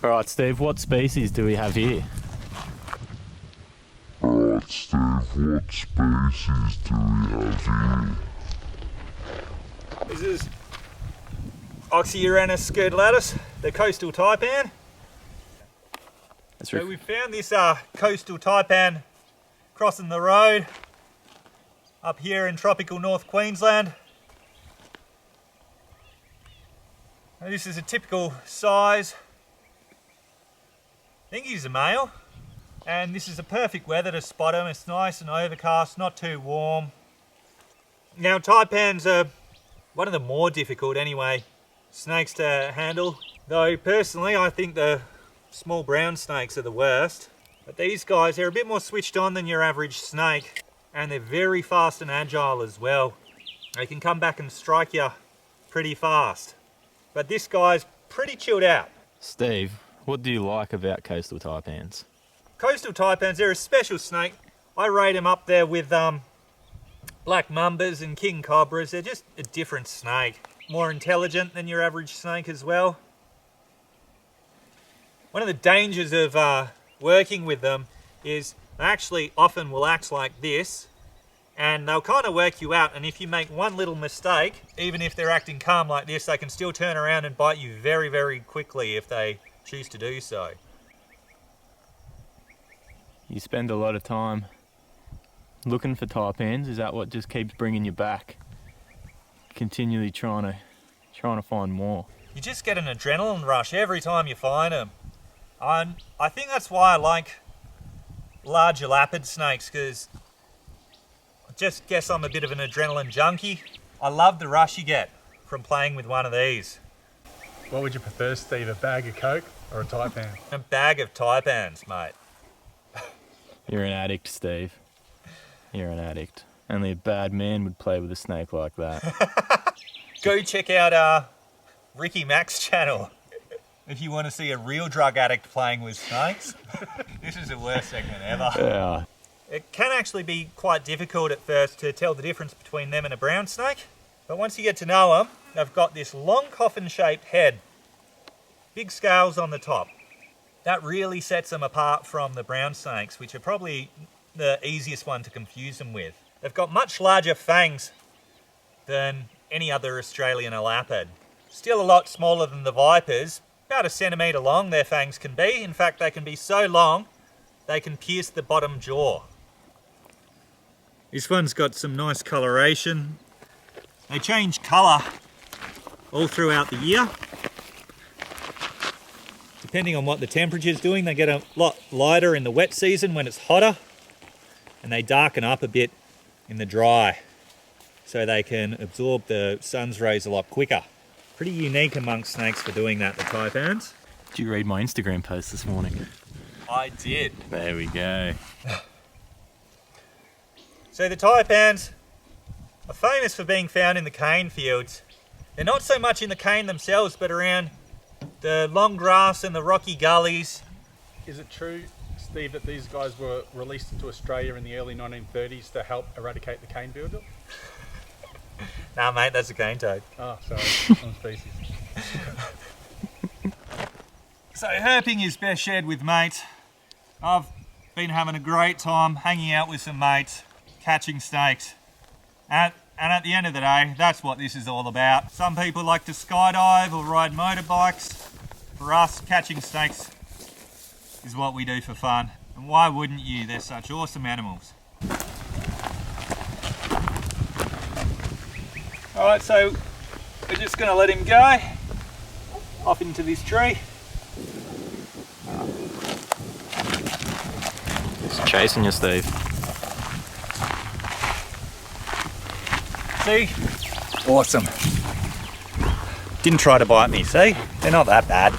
Alright, Steve, what species do we have here? Alright, Steve, what species do we have here? This is Oxyuranus scotillatus, the coastal taipan. So we found this coastal taipan crossing the road up here in tropical North Queensland. Now, this is a typical size. I think he's a male, and this is a perfect weather to spot him. It's nice and overcast, not too warm. Now taipans are one of the more difficult anyway snakes to handle, though personally I think the small brown snakes are the worst. But these guys, they're a bit more switched on than your average snake, and they're very fast and agile as well. They can come back and strike you pretty fast. But this guy's pretty chilled out. Steve, what do you like about coastal taipans? Coastal taipans, they're a special snake. I rate them up there with black mambas and king cobras. They're just a different snake. More intelligent than your average snake as well. One of the dangers of working with them is they actually often will act like this, and they'll kind of work you out, and if you make one little mistake, even if they're acting calm like this, they can still turn around and bite you very, very quickly if they choose to do so. You spend a lot of time looking for taipans. Is that what just keeps bringing you back? Continually trying to find more. You just get an adrenaline rush every time you find them. I think that's why I like larger lapid snakes, because I just guess I'm a bit of an adrenaline junkie. I love the rush you get from playing with one of these. What would you prefer, Steve, a bag of Coke or a taipan? A bag of taipans, mate. You're an addict, Steve. You're an addict. Only a bad man would play with a snake like that. Go check out Ricky Mack's channel if you want to see a real drug addict playing with snakes. This is the worst segment ever. Yeah. It can actually be quite difficult at first to tell the difference between them and a brown snake, but once you get to know them, they've got this long coffin-shaped head, big scales on the top. That really sets them apart from the brown snakes, which are probably the easiest one to confuse them with. They've got much larger fangs than any other Australian elapid. Still a lot smaller than the vipers. About 1 centimetre long their fangs can be. In fact, they can be so long they can pierce the bottom jaw. This one's got some nice coloration. They change colour all throughout the year. Depending on what the temperature's doing, they get a lot lighter in the wet season when it's hotter, and they darken up a bit in the dry, so they can absorb the sun's rays a lot quicker. Pretty unique amongst snakes for doing that, the taipans. Did you read my Instagram post this morning? I did. There we go. So the taipans are famous for being found in the cane fields. They're not so much in the cane themselves, but around the long grass and the rocky gullies. Is it true, Steve, that these guys were released into Australia in the early 1930s to help eradicate the cane beetle? Nah, mate, that's a cane toad. Oh, sorry, wrong species. So herping is best shared with mates. I've been having a great time hanging out with some mates, catching snakes. And at the end of the day, that's what this is all about. Some people like to skydive or ride motorbikes. For us, catching snakes is what we do for fun. And why wouldn't you? They're such awesome animals. Alright, so we're just going to let him go off into this tree. It's chasing you, Steve. See? Awesome. Didn't try to bite me, see? They're not that bad.